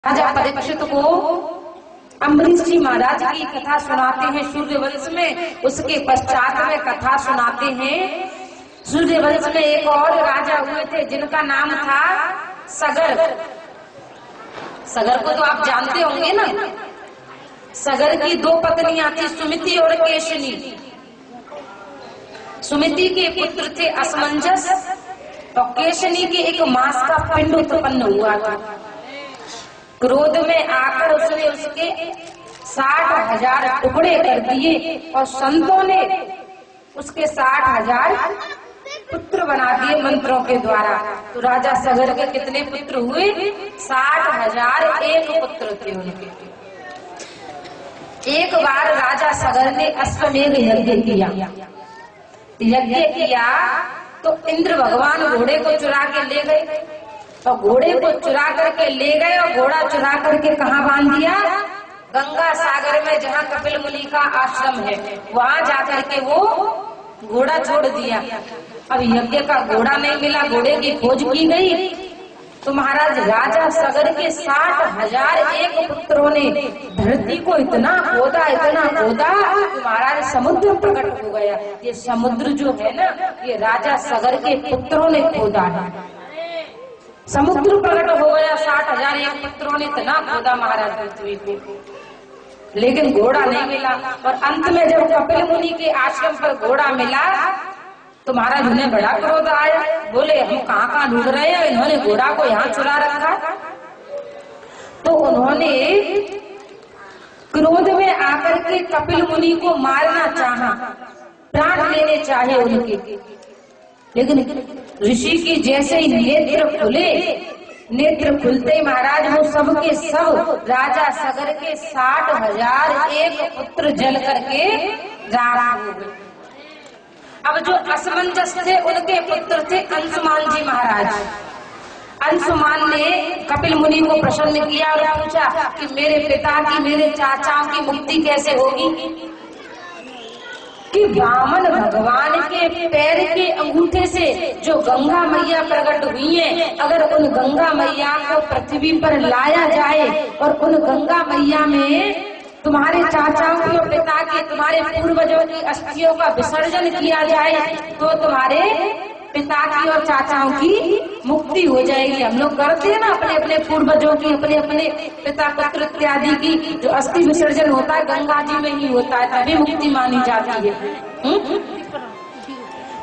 राजा परीक्षित को अम्बरीश जी महाराज की कथा सुनाते हैं सूर्यवंश में। उसके पश्चात में कथा सुनाते हैं सूर्यवंश में एक और राजा हुए थे जिनका नाम था सगर। सगर को तो आप जानते होंगे ना। सगर की दो पत्नियां थी, सुमिति और केशनी। सुमिति के पुत्र थे असमंजस और केशनी के एक मांस का पिंड उत्पन्न हुआ था। क्रोध में आकर उसने उसके 60,000 टुकड़े कर दिए और संतों ने उसके 60,000 पुत्र बना दिए मंत्रों के द्वारा। तो राजा सगर के कितने पुत्र हुए? 60,001 पुत्र थे उनके। एक बार राजा सगर ने अश्वमेध यज्ञ किया। यज्ञ किया तो इंद्र भगवान घोड़े को चुरा के ले गए और घोड़े को चुरा करके ले गए और घोड़ा चुरा करके कहाँ बांध दिया? गंगा सागर में, जहाँ कपिल मुनि का आश्रम है, वहाँ जाकर के वो घोड़ा छोड़ दिया। अब यज्ञ का घोड़ा नहीं मिला, घोड़े की खोज की गई तो महाराज राजा सगर के 60,001 पुत्रों ने धरती को इतना खोदा कि महाराज समुद्र प्रकट हो गया। ये समुद्र जो है ना, ये राजा सगर के पुत्रों ने खोदा है। समुद्र प्रकट हो गया। 60,001 पुत्रों ने इतना खोदा महाराज पृथ्वी को, लेकिन घोड़ा नहीं मिला। और अंत में जब कपिल मुनि के आश्रम पर घोड़ा मिला तो महाराज उन्हें बड़ा क्रोध आया। बोले हम कहाँ ढूंढ रहे हैं, इन्होंने घोड़ा को यहाँ चुरा रखा। तो उन्होंने क्रोध में आकर के कपिल मुनि को मारना चाहा, प्राण लेने चाहे उनके, लेकिन ऋषि की जैसे ही नेत्र खुलते ही महाराज वो सब के सब राजा सगर के 60,001 पुत्र जल करके राख हो गए। अब जो असमंजस थे उनके पुत्र थे अंशुमान जी महाराज। अंशुमान ने कपिल मुनि को प्रसन्न किया और पूछा कि मेरे पिता की, मेरे चाचाओं की मुक्ति कैसे होगी? कि वामन भगवान के पैर के अंगूठे से जो गंगा मैया प्रकट हुई है, अगर उन गंगा मैया को पृथ्वी पर लाया जाए और उन गंगा मैया में तुम्हारे चाचाओं की और पिता की, तुम्हारे पूर्वजों की अस्थियों का विसर्जन किया जाए तो तुम्हारे पिता की और चाचाओं की मुक्ति हो जाएगी। हम लोग करते हैं ना अपने अपने पूर्वजों की, अपने अपने पिता पुत्र इत्यादि की जो अस्थि विसर्जन होता है गंगा जी में ही होता है, तभी मुक्ति मानी जाती है।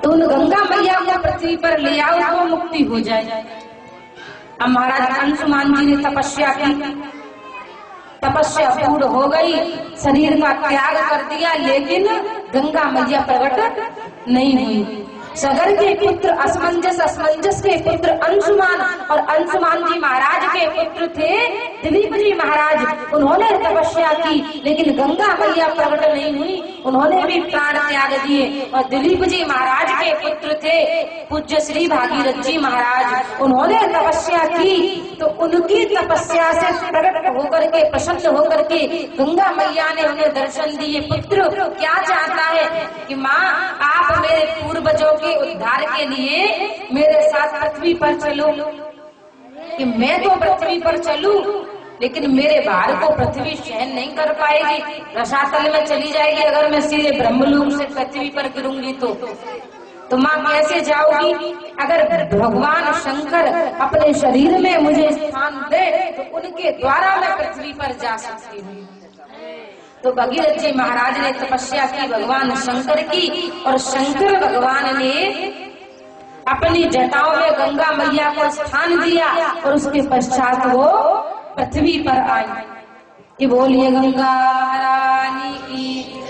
तो उन गंगा मैया को पृथ्वी पर ले आओ तो मुक्ति हो जाए। अब महाराज अंशुमान जी ने तपस्या की, तपस्या पूर्ण हो गई, शरीर का त्याग कर दिया, लेकिन गंगा मैया प्रकट नहीं हुई। सगर के पुत्र असमंजस, असमंजस के पुत्र अंशुमान और अंशुमान जी महाराज के पुत्र थे दिलीप जी महाराज। उन्होंने तपस्या की लेकिन गंगा मैया प्रकट नहीं हुई, उन्होंने भी प्राण त्याग दिए। और दिलीप जी महाराज के पुत्र थे पूज्य श्री भागीरथ जी महाराज। उन्होंने तपस्या की तो उनकी तपस्या से प्रकट होकर के, प्रसन्न होकर के गंगा मैया ने उन्हें दर्शन दिए। पुत्र क्या चाहता है? कि माँ आप मेरे पूर्वजों के उद्धार के लिए मेरे साथ पृथ्वी पर चलो। कि मैं तो पृथ्वी पर चलूं लेकिन मेरे भार को पृथ्वी सहन नहीं कर पाएगी, रसातल में चली जाएगी अगर मैं सीधे ब्रह्मलोक से पृथ्वी पर गिरूंगी तो माँ कैसे जाओगी? अगर भगवान शंकर अपने शरीर में मुझे स्थान दे तो उनके द्वारा मैं पृथ्वी पर जा सकती हूँ। तो भगीरथ जी महाराज ने तपस्या की भगवान शंकर की और शंकर भगवान ने अपनी जटाओं में गंगा मैया को स्थान दिया और उसके पश्चात वो पृथ्वी पर आई। कि बोलिए गंगा रानी की।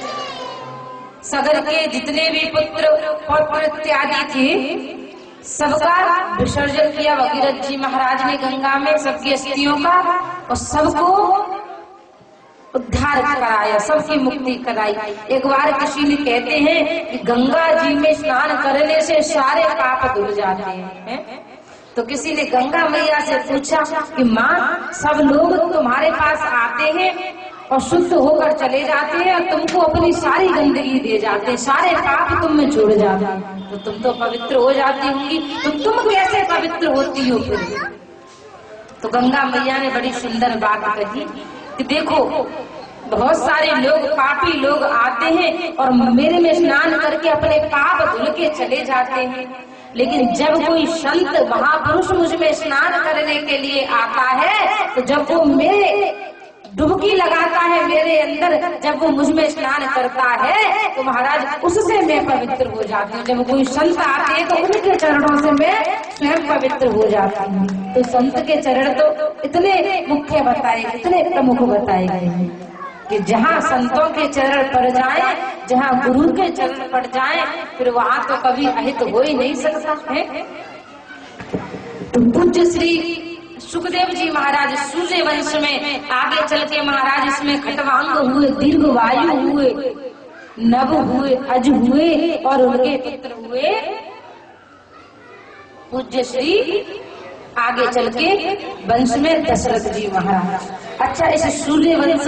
सगर के जितने भी पुत्र और इत्यादि थे सबका विसर्जन किया भगीरथ जी महाराज ने गंगा में, सबकी अस्थियों का, और सबको उद्धार कराया, सबकी मुक्ति कराई। एक बार किसी ने कहते हैं कि गंगा जी में स्नान करने से सारे पाप धुल जाते हैं। तो किसी ने गंगा मैया से पूछा कि माँ सब लोग तुम्हारे पास आते हैं और शुद्ध होकर चले जाते हैं और तुमको अपनी सारी गंदगी दे जाते हैं, सारे पाप तुम में छोड़ जाते हैं, तो तुम तो पवित्र हो जाती होंगी, तो तुम कैसे पवित्र होती हो फिर? तो गंगा मैया ने बड़ी सुंदर बात कही कि देखो बहुत सारे लोग पापी लोग आते हैं और मेरे में स्नान करके अपने पाप धुल के चले जाते हैं, लेकिन जब कोई संत महापुरुष मुझ में स्नान करने के लिए आता है तो जब वो मेरे डुबकी लगाता है मेरे अंदर, जब वो मुझ में स्नान करता है तो महाराज उससे मैं पवित्र हो जाती हूँ। जब कोई संत आते हैं तो उनके चरणों से मैं स्वयं पवित्र हो जाती हूँ। तो संत के चरण तो इतने मुख्य बताए, इतने प्रमुख बताए गए हैं कि जहाँ संतों के चरण पड़ जाए, जहाँ गुरु के चरण पड़ जाए, फिर वहाँ तो कभी अहित हो ही नहीं सकता है। तो पूज्य श्री सुखदेव जी महाराज सूर्य वंश में आगे चल के महाराज इसमें खटवांग हुए, दीर्घवायु हुए, नभ हुए, अज हुए और उनके पुत्र हुए पूज्य श्री आगे चल के वंश में दशरथ जी महाराज। अच्छा, इस सूर्य वंश